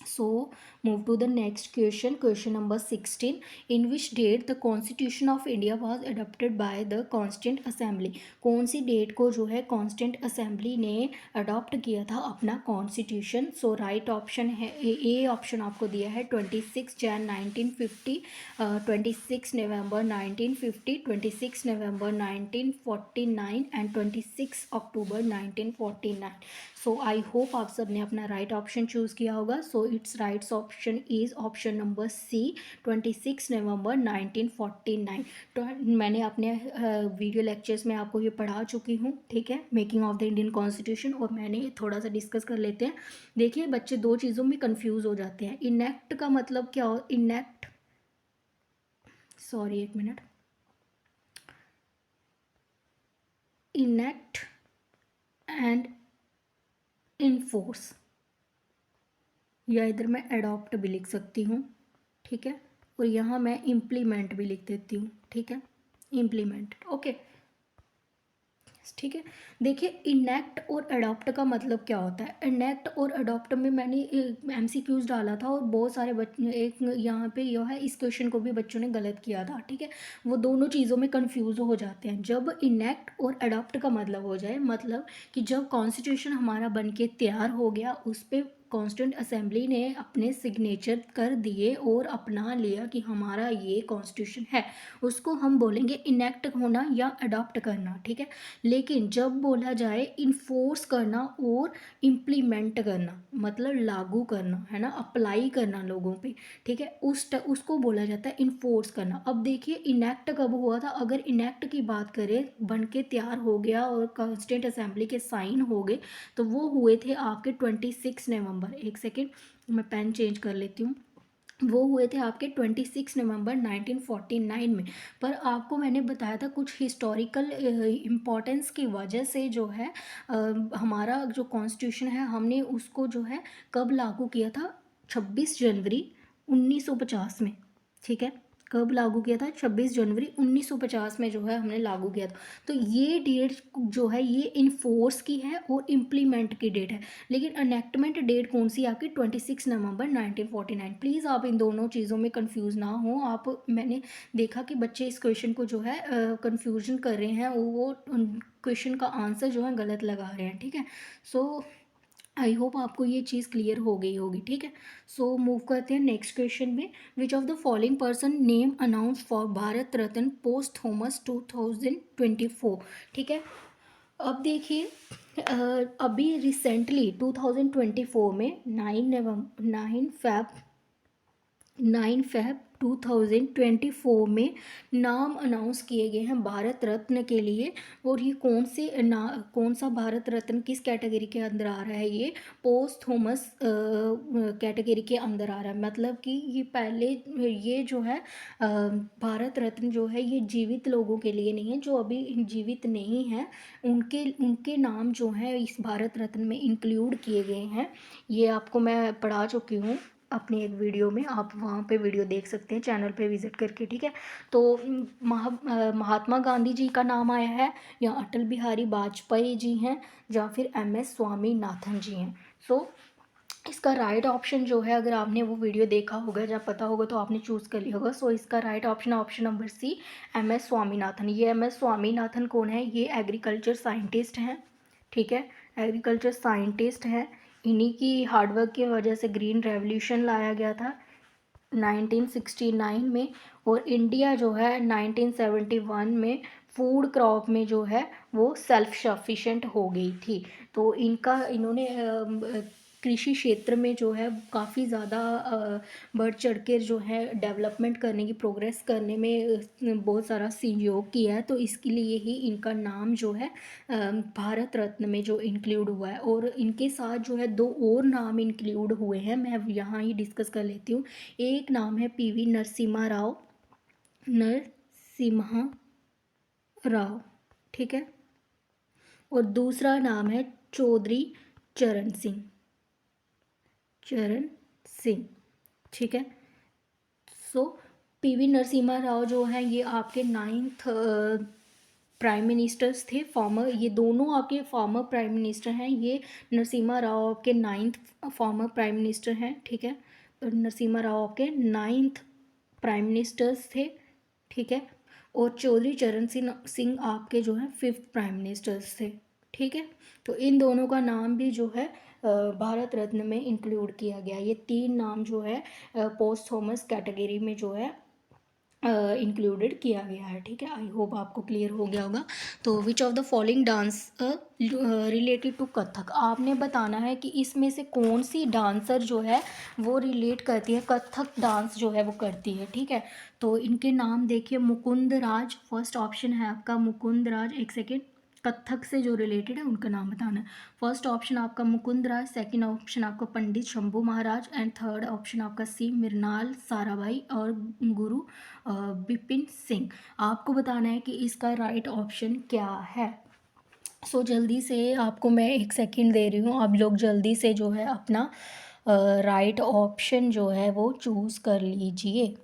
S1: so move to the next question. Question number 16. In which date the constitution of India was adopted by the Constituent Assembly? कौन सी डेट को जो है कॉन्स्टेंट असेंबली ने अडॉप्ट किया था अपना कॉन्स्टिट्यूशन? सो राइट ऑप्शन है ए ऑप्शन आपको दिया है 26 Jan 1950, 26 November 1950, 26 November 1949 and 26 October 1949। So I hope आप सब ने अपना राइट ऑप्शन चूज़ किया होगा। So it's right option is option number C, 26 November 1949। तो मैंने अपने वीडियो लेक्चर्स में आपको ये पढ़ा चुकी हूँ। ठीक है, making of the Indian constitution, और मैंने थोड़ा सा डिस्कस कर लेते हैं। देखिए बच्चे दो चीज़ों में कंफ्यूज हो जाते हैं। इनेक्ट का मतलब क्या हो, इनेक्ट, सॉरी एक मिनट, इनेक्ट एंड इनफोर्स, या इधर मैं अडॉप्ट भी लिख सकती हूँ। ठीक है, और यहाँ मैं इम्प्लीमेंट भी लिख देती हूँ। ठीक है, इम्प्लीमेंट। ओके, ठीक है। देखिए इनेक्ट और अडॉप्ट का मतलब क्या होता है। इनेक्ट और अडॉप्ट में मैंने एमसीक्यूज डाला था, और बहुत सारे बच्चे एक यहाँ पे यह है, इस क्वेश्चन को भी बच्चों ने गलत किया था। ठीक है, वो दोनों चीज़ों में कंफ्यूज हो जाते हैं। जब इनेक्ट और अडॉप्ट का मतलब हो जाए, मतलब कि जब कॉन्स्टिट्यूशन हमारा बन के तैयार हो गया, उस पर कॉन्स्टिट्यूंट असेंबली ने अपने सिग्नेचर कर दिए और अपना लिया कि हमारा ये कॉन्स्टिट्यूशन है, उसको हम बोलेंगे इनेक्ट होना या अडॉप्ट करना। ठीक है, लेकिन जब बोला जाए इन्फोर्स करना और इम्प्लीमेंट करना, मतलब लागू करना, है ना, अप्लाई करना लोगों पे, ठीक है, उसको बोला जाता है इन्फोर्स करना। अब देखिए इनेक्ट कब हुआ था, अगर इनेक्ट की बात करें, बन के तैयार हो गया और कॉन्स्टिट्यूंट असेंबली के साइन हो गए, तो वो हुए थे आपके 26 नवंबर, एक सेकेंड मैं पेन चेंज कर लेती हूँ, वो हुए थे आपके 26 नवंबर 1949 में। पर आपको मैंने बताया था कुछ हिस्टोरिकल इम्पोर्टेंस की वजह से जो है हमारा जो कॉन्स्टिट्यूशन है हमने उसको जो है कब लागू किया था, 26 जनवरी 1950 में। ठीक है, कब लागू किया था, 26 जनवरी 1950 में जो है हमने लागू किया था। तो ये डेट जो है ये इन्फोर्स की है और इम्प्लीमेंट की डेट है। लेकिन अनेक्टमेंट डेट कौन सी आपकी, 26 नवंबर 1949। प्लीज़ आप इन दोनों चीज़ों में कंफ्यूज ना हो आप। मैंने देखा कि बच्चे इस क्वेश्चन को जो है कंफ्यूजन कर रहे हैं, वो क्वेश्चन का आंसर जो है गलत लगा रहे हैं। ठीक है, सो आई होप आपको ये चीज़ क्लियर हो गई होगी। ठीक है, सो मूव करते हैं नेक्स्ट क्वेश्चन में। विच of the following person name announce for Bharat Ratna post Thomas 2024। ठीक है, अब देखिए अभी रिसेंटली 2024 में 9 फैब 2024 में नाम अनाउंस किए गए हैं भारत रत्न के लिए। और ये कौन सा भारत रत्न किस कैटेगरी के अंदर आ रहा है? ये पोस्टह्यूमस कैटेगरी के अंदर आ रहा है। मतलब कि ये पहले, ये जो है भारत रत्न जो है ये जीवित लोगों के लिए नहीं है, जो अभी जीवित नहीं है उनके उनके नाम जो है इस भारत रत्न में इंक्लूड किए गए हैं। ये आपको मैं पढ़ा चुकी हूँ अपनी एक वीडियो में, आप वहाँ पे वीडियो देख सकते हैं चैनल पे विजिट करके, ठीक है। तो महात्मा गांधी जी का नाम आया है, या अटल बिहारी वाजपेयी जी हैं, या फिर MS स्वामीनाथन जी हैं। सो इसका राइट ऑप्शन जो है, अगर आपने वो वीडियो देखा होगा या पता होगा तो आपने चूज़ कर लिया होगा। सो इसका राइट ऑप्शन है option number C, MS Swaminathan. ये MS स्वामीनाथन कौन है? ये एग्रीकल्चर साइंटिस्ट हैं, ठीक है। एग्रीकल्चर साइंटिस्ट हैं। इन्हीं की हार्डवर्क की वजह से ग्रीन रेवोल्यूशन लाया गया था 1969 में। और इंडिया जो है 1971 में फूड क्रॉप में जो है वो सेल्फ सफिशिएंट हो गई थी। तो इन्होंने कृषि क्षेत्र में जो है काफ़ी ज़्यादा बढ़ चढ़ के जो है डेवलपमेंट करने की, प्रोग्रेस करने में बहुत सारा सहयोग किया है। तो इसके लिए ही इनका नाम जो है भारत रत्न में जो इंक्लूड हुआ है। और इनके साथ जो है दो और नाम इंक्लूड हुए हैं, मैं यहाँ ही डिस्कस कर लेती हूँ। एक नाम है PV नरसिम्हा राव, ठीक है। और दूसरा नाम है चौधरी चरण सिंह, ठीक है। सो PV नरसिम्हा राव जो हैं ये आपके 9th प्राइम मिनिस्टर्स थे, फॉर्मर। ये दोनों आपके फॉर्मर प्राइम मिनिस्टर हैं। ये नरसिम्हा राव आपके 9th फॉर्मर प्राइम मिनिस्टर हैं, ठीक है। और नरसिम्हा राव आपके 9th प्राइम मिनिस्टर्स थे, ठीक है। और चौधरी चरण सिंह आपके जो है 5th प्राइम मिनिस्टर्स थे, ठीक है। तो इन दोनों का नाम भी जो है भारत रत्न में इंक्लूड किया गया। ये 3 नाम जो है पोस्टह्यूमस कैटेगरी में जो है इंक्लूडेड किया गया है, ठीक है। आई होप आपको क्लियर हो गया होगा। तो which of the following dance related to Kathak, आपने बताना है कि इसमें से कौन सी डांसर जो है वो रिलेट करती है, कथक डांस जो है वो करती है, ठीक है। तो इनके नाम देखिए, मुकुंद राज फर्स्ट ऑप्शन है आपका, मुकुंद राज। एक सेकेंड, कथक से जो रिलेटेड है उनका नाम बताना है। फर्स्ट ऑप्शन आपका मुकुंद राज, सेकंड ऑप्शन आपका पंडित शंभू महाराज, एंड थर्ड ऑप्शन आपका सी मृणाल साराभाई, और गुरु बिपिन सिंह। आपको बताना है कि इसका राइट ऑप्शन क्या है। सो जल्दी से आपको मैं 1 सेकेंड दे रही हूँ, आप लोग जल्दी से जो है अपना राइट ऑप्शन जो है वो चूज़ कर लीजिए,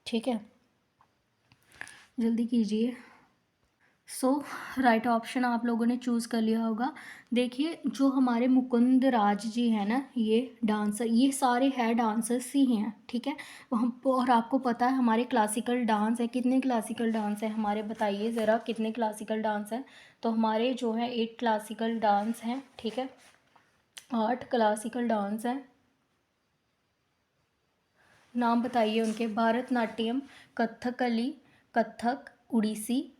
S1: ठीक है। जल्दी कीजिए। सो राइट ऑप्शन आप लोगों ने चूज़ कर लिया होगा। देखिए, जो हमारे मुकुंद राज जी हैं ना, ये डांसर, ये सारे है डांसर्स ही हैं, ठीक है। और आपको पता है हमारे क्लासिकल डांस है, कितने क्लासिकल डांस है हमारे, बताइए ज़रा कितने क्लासिकल डांस हैं। तो हमारे जो है 8 क्लासिकल डांस हैं, ठीक है। 8 क्लासिकल डांस हैं। नाम बताइए उनके, भरतनाट्यम, कथकली, कथक, उड़ीसी,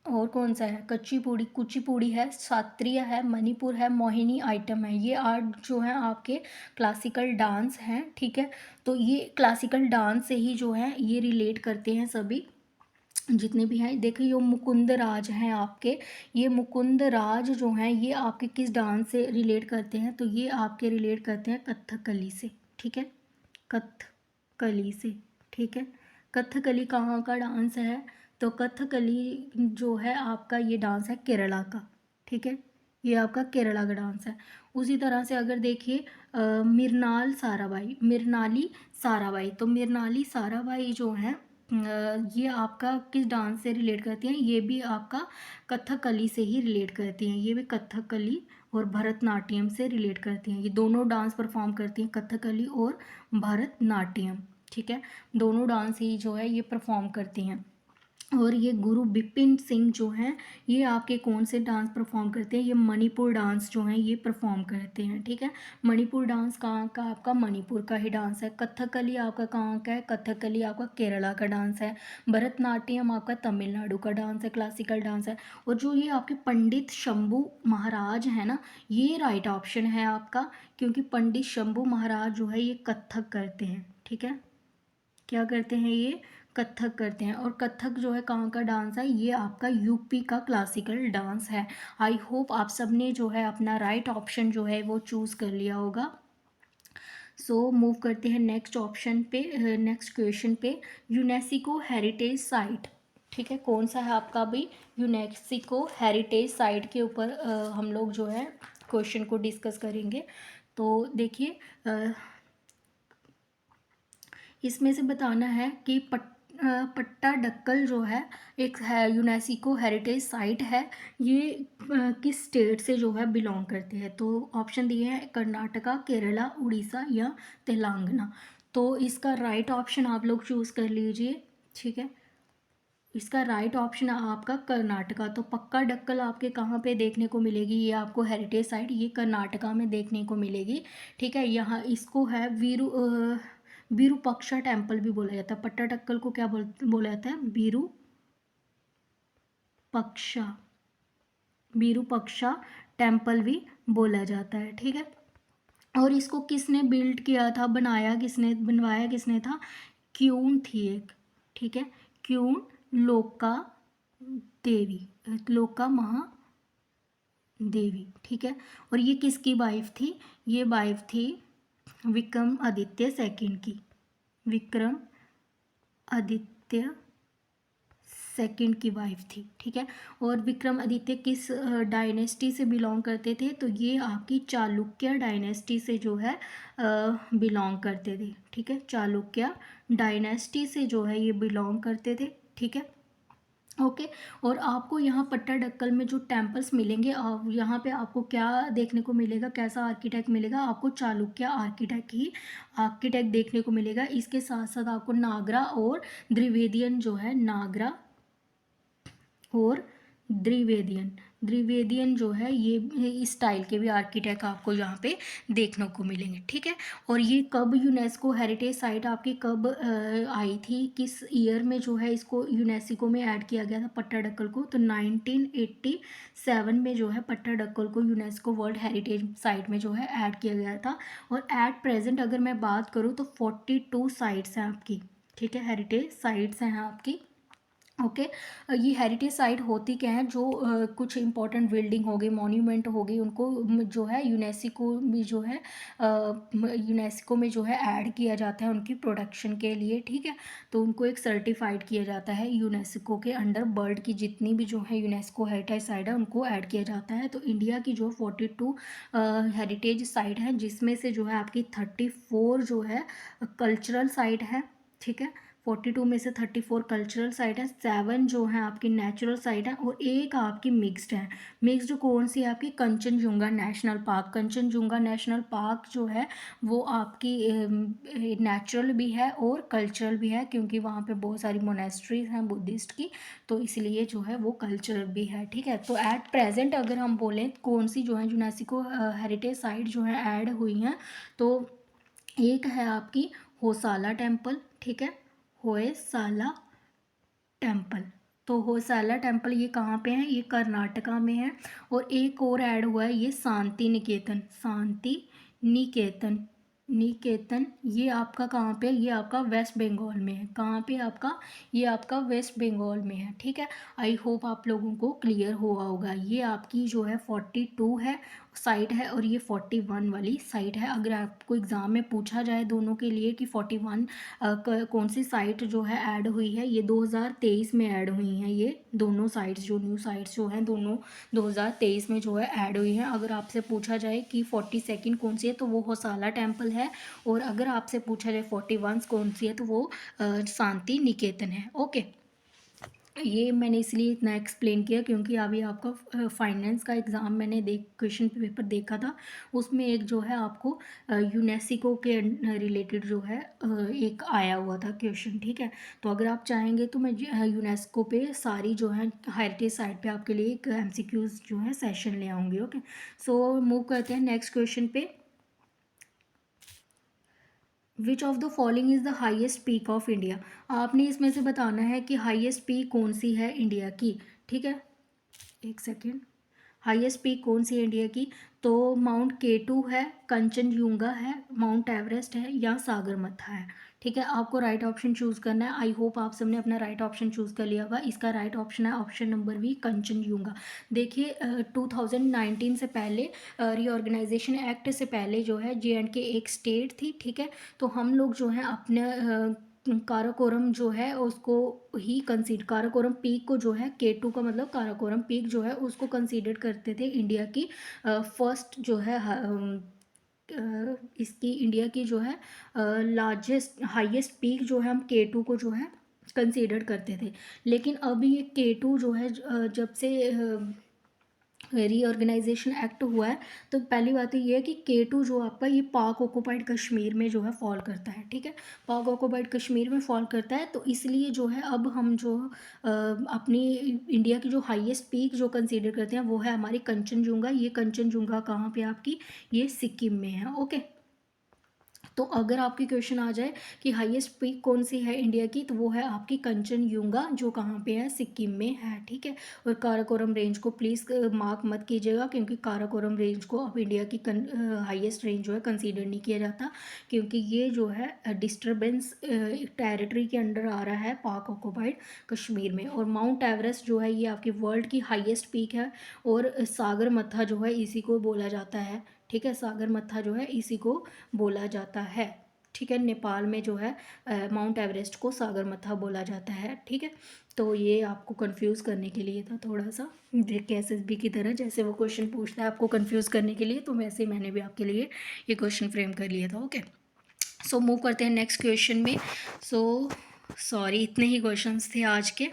S1: और कौन सा है, कुचिपुड़ी है, शास्त्रीय है, मणिपुर है, मोहिनी आइटम है। ये 8 जो है आपके क्लासिकल डांस हैं, ठीक है। तो ये क्लासिकल डांस से ही जो है ये रिलेट करते हैं सभी जितने भी हैं। देखिए, ये मुकुंद राज हैं आपके, ये मुकुंद राज जो हैं ये आपके किस डांस से रिलेट करते हैं? तो ये आपके रिलेट करते हैं कथकली से, ठीक है। कथकली से, ठीक है। कथकली कहाँ का डांस है? तो कथकली जो है आपका ये डांस है केरला का, ठीक है। ये आपका केरला का डांस है। उसी तरह से अगर देखिए मिरनाली साराबाई, तो मिरनाली साराबाई जो है ये आपका किस डांस से रिलेट करती हैं? ये भी आपका कथकली से ही रिलेट करती हैं। ये भी कथकली और भरतनाट्यम से रिलेट करती हैं। ये दोनों डांस परफॉर्म करती हैं, कथकली और भरतनाट्यम, ठीक है। दोनों डांस ही जो है ये परफॉर्म करती हैं। और ये गुरु बिपिन सिंह जो हैं ये आपके कौन से डांस परफॉर्म करते हैं? ये मणिपुर डांस जो हैं ये परफॉर्म करते हैं, ठीक है। मणिपुर डांस कहाँ का? आपका मणिपुर का ही डांस है। कथकली आपका कहाँ का है? कथकली आपका केरला का डांस है। भरतनाट्यम आपका तमिलनाडु का डांस है, क्लासिकल डांस है। और जो ये आपके पंडित शंभू महाराज हैं ना, ये राइट ऑप्शन है आपका, क्योंकि पंडित शंभू महाराज जो है ये कथक करते हैं, ठीक है। क्या करते हैं ये, कथक करते हैं। और कथक जो है कहाँ का डांस है, ये आपका यूपी का क्लासिकल डांस है। आई होप आप सबने जो है अपना राइट ऑप्शन जो है वो चूज़ कर लिया होगा। सो मूव करते हैं नेक्स्ट ऑप्शन पे, नेक्स्ट क्वेश्चन पे। यूनेस्को हेरिटेज साइट, ठीक है, कौन सा है आपका भी यूनेस्को हेरिटेज साइट के ऊपर हम लोग जो है क्वेश्चन को डिस्कस करेंगे। तो देखिए इसमें से बताना है कि पट्टाडक्कल जो है एक है यूनेस्को हेरिटेज साइट है, ये किस स्टेट से जो है बिलोंग करते हैं। तो ऑप्शन दिए हैं कर्नाटका, केरला, उड़ीसा या तेलंगाना। तो इसका राइट ऑप्शन आप लोग चूज़ कर लीजिए, ठीक है। इसका राइट ऑप्शन है आपका कर्नाटका। तो पक्का डक्कल आपके कहाँ पे देखने को मिलेगी, ये आपको हेरिटेज साइट ये कर्नाटका में देखने को मिलेगी, ठीक है। यहाँ इसको है विरूपक्षा टेम्पल भी बोला जाता है। पट्टाडक्कल को क्या बोला जाता है, विरूपक्षा, विरूपक्षा टेम्पल भी बोला जाता है, ठीक है। और इसको किसने बिल्ड किया था, बनवाया किसने था, क्यून थी एक, ठीक है, क्यून लोका देवी, लोका महादेवी, ठीक है। और ये किसकी वाइफ थी, ये वाइफ थी विक्रम आदित्य सेकंड की, विक्रम आदित्य सेकंड की वाइफ थी, ठीक है। और विक्रमादित्य किस डायनेस्टी से बिलोंग करते थे, तो ये आपकी चालुक्य डायनेस्टी से जो है बिलोंग करते थे, ठीक है। चालुक्य डायनेस्टी से जो है ये बिलोंग करते थे, ठीक है, ओके। और आपको यहाँ पट्टाडक्कल में जो टेम्पल्स मिलेंगे, यहाँ पे आपको क्या देखने को मिलेगा, कैसा आर्किटेक्ट मिलेगा, आपको चालुक्य आर्किटेक्ट देखने को मिलेगा। इसके साथ साथ आपको नागरा और द्विवेदियन जो है, नागरा और द्विवेदियन जो है ये इस स्टाइल के भी आर्किटेक्ट आपको यहाँ पे देखने को मिलेंगे, ठीक है। और ये कब यूनेस्को हेरिटेज साइट आपकी कब आई थी, किस ईयर में जो है इसको यूनेस्को में ऐड किया गया था पट्टाडक्कल को, तो 1987 में जो है पट्टाडक्कल को यूनेस्को वर्ल्ड हेरिटेज साइट में जो है ऐड किया गया था। और एट प्रेजेंट अगर मैं बात करूँ तो 42 साइट्स हैं आपकी, ठीक है, हेरिटेज साइट्स हैं आपकी, ओके। ये हेरिटेज साइट होती क्या है, जो कुछ इंपॉर्टेंट बिल्डिंग हो गई, मॉन्यूमेंट हो गई, उनको जो है यूनेस्को में जो है यूनेस्को में जो है ऐड किया जाता है उनकी प्रोटेक्शन के लिए, ठीक है। तो उनको एक सर्टिफाइड किया जाता है यूनेस्को के अंडर, वर्ल्ड की जितनी भी जो है यूनेस्को हेरिटेज साइट है उनको ऐड किया जाता है। तो इंडिया की जो 42 हेरिटेज साइट है, जिसमें से जो है आपकी 34 जो है कल्चरल साइट है, ठीक है। 42 में से 34 कल्चरल साइट है, 7 जो है आपकी नेचुरल साइट है और एक आपकी मिक्स्ड है। मिक्स्ड कौन सी है आपकी, Kanchenjunga national park. Kanchenjunga national park जो है वो आपकी नेचुरल भी है और कल्चरल भी है, क्योंकि वहाँ पे बहुत सारी मोनेस्ट्रीज हैं बुद्धिस्ट की, तो इसलिए जो है वो कल्चरल भी है, ठीक है। तो एट प्रेजेंट अगर हम बोलें कौन सी जो है यूनेस्को हेरिटेज साइट जो है ऐड हुई हैं, तो एक है आपकी होसाला टेम्पल, ठीक है, होयसाला टेम्पल। तो होयसाला टेम्पल ये कहाँ पे है, ये कर्नाटका में है। और एक और ऐड हुआ है ये शांति निकेतन, शांति निकेतन, निकेतन ये आपका कहाँ पे, ये आपका वेस्ट बंगाल में है। कहाँ पे आपका, ये आपका वेस्ट बंगाल में है, ठीक है। आई होप आप लोगों को क्लियर हुआ होगा। ये आपकी जो है 42 है साइट है और ये 41 वाली साइट है। अगर आपको एग्ज़ाम में पूछा जाए दोनों के लिए कि 41 कौन सी साइट जो है ऐड हुई है, ये 2023 में ऐड हुई हैं, ये दोनों साइट्स जो न्यू साइट्स जो हैं दोनों 2023 में जो है ऐड हुई हैं। अगर आपसे पूछा जाए कि 42 कौन सी है तो वो होसाला टेम्पल है, और अगर आपसे पूछा जाए 41 कौन सी है तो वो शांति निकेतन है, ओके। ये मैंने इसलिए इतना एक्सप्लेन किया क्योंकि अभी आपका फाइनेंस का एग्ज़ाम मैंने क्वेश्चन पेपर देखा था, उसमें एक जो है आपको यूनेस्को के रिलेटेड जो है एक आया हुआ था क्वेश्चन, ठीक है। तो अगर आप चाहेंगे तो मैं यूनेस्को पे सारी जो है हेरिटेज साइट पे आपके लिए एक एमसीक्यूज जो है सेशन ले आऊँगी, ओके। सो मूव करते हैं नेक्स्ट क्वेश्चन पे। विच of the following is the highest peak of India. आपने इसमें से बताना है कि हाइएस्ट पीक कौन सी है इंडिया की, ठीक है, एक सेकेंड। हाईएस्ट पीक कौन सी है इंडिया की? तो माउंट केटू है, कंचनजुंगा है, माउंट एवरेस्ट है या सागरमथा है। ठीक है, आपको राइट ऑप्शन चूज़ करना है। आई होप आप सबने अपना राइट ऑप्शन चूज़ कर लिया होगा। इसका राइट ऑप्शन है ऑप्शन नंबर बी, कंचनजुंगा। देखिए 2019 से पहले, रीऑर्गेनाइजेशन एक्ट से पहले जो है JNK एक स्टेट थी। ठीक है, तो हम लोग जो है अपने काराकोरम जो है उसको ही कंसीडर, काराकोरम पीक को जो है, K2 का मतलब काराकोरम पीक जो है उसको कंसीडर करते थे इंडिया की फर्स्ट जो है इसकी इंडिया की जो है लार्जेस्ट हाईएस्ट पीक जो है हम K2 को जो है कंसीडर करते थे। लेकिन अब ये K2 जो है जब से रीऑर्गेनाइजेशन एक्ट हुआ है, तो पहली बात तो ये है कि K2 जो आपका ये पाक ऑक्यूपाइड कश्मीर में जो है फॉल करता है। ठीक है, पाक ऑक्यूपाइड कश्मीर में फॉल करता है, तो इसलिए जो है अब हम जो अपनी इंडिया की जो हाईएस्ट पीक जो कंसीडर करते हैं वो है हमारी कंचनजुंगा। ये कंचनजुंगा कहाँ पे आपकी? ये सिक्किम में है। ओके, तो अगर आपकी क्वेश्चन आ जाए कि हाईएस्ट पीक कौन सी है इंडिया की, तो वो है आपकी कंचनजुंगा, जो कहाँ पे है? सिक्किम में है। ठीक है, और काराकोरम रेंज को प्लीज़ मार्क मत कीजिएगा, क्योंकि काराकोरम रेंज को अब इंडिया की हाईएस्ट रेंज जो है कंसीडर नहीं किया जाता, क्योंकि ये जो है डिस्टर्बेंस टेरिटरी के अंडर आ रहा है पाक ऑक्यूपाइड कश्मीर में। और माउंट एवरेस्ट जो है ये आपकी वर्ल्ड की हाईएस्ट पीक है, और सागरमथा जो है इसी को बोला जाता है। ठीक है, सागरमथा जो है इसी को बोला जाता है। ठीक है, नेपाल में जो है माउंट एवरेस्ट को सागरमथा बोला जाता है। ठीक है, तो ये आपको कंफ्यूज करने के लिए था थोड़ा सा, KSSB की तरह जैसे वो क्वेश्चन पूछता है आपको कंफ्यूज करने के लिए, तो वैसे ही मैंने भी आपके लिए ये क्वेश्चन फ्रेम कर लिया था। ओके, सो मूव करते हैं नेक्स्ट क्वेश्चन में। सो सॉरी, इतने ही क्वेश्चंस थे आज के।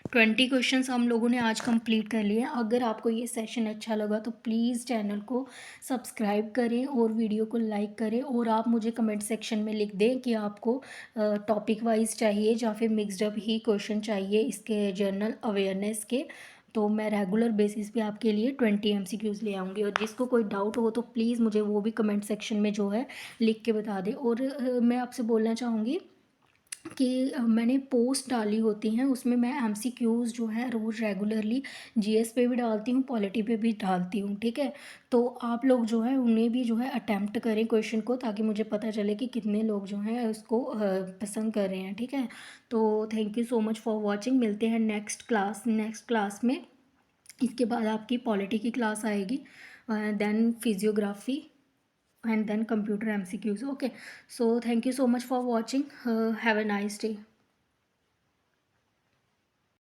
S1: 20 क्वेश्चंस हम लोगों ने आज कंप्लीट कर लिए हैं। अगर आपको ये सेशन अच्छा लगा तो प्लीज़ चैनल को सब्सक्राइब करें और वीडियो को लाइक करें, और आप मुझे कमेंट सेक्शन में लिख दें कि आपको टॉपिक वाइज चाहिए या फिर मिक्सड अप ही क्वेश्चन चाहिए इसके जनरल अवेयरनेस के। तो मैं रेगुलर बेसिस पे आपके लिए 20 MCQs ले आऊँगी, और जिसको कोई डाउट हो तो प्लीज़ मुझे वो भी कमेंट सेक्शन में जो है लिख के बता दें। और मैं आपसे बोलना चाहूँगी कि मैंने पोस्ट डाली होती हैं, उसमें मैं MCQs जो है रोज़ रेगुलरली GS पे भी डालती हूँ, पॉलिटी पे भी डालती हूँ। ठीक है, तो आप लोग जो है उन्हें भी जो है अटैम्प्ट करें क्वेश्चन को, ताकि मुझे पता चले कि कितने लोग जो हैं उसको पसंद कर रहे हैं। ठीक है, तो thank you so much for watching. मिलते हैं नेक्स्ट क्लास में। इसके बाद आपकी पॉलिटी की क्लास आएगी, then physiography, and then computer MCQs. Okay, so thank you so much for watching. Have a nice day.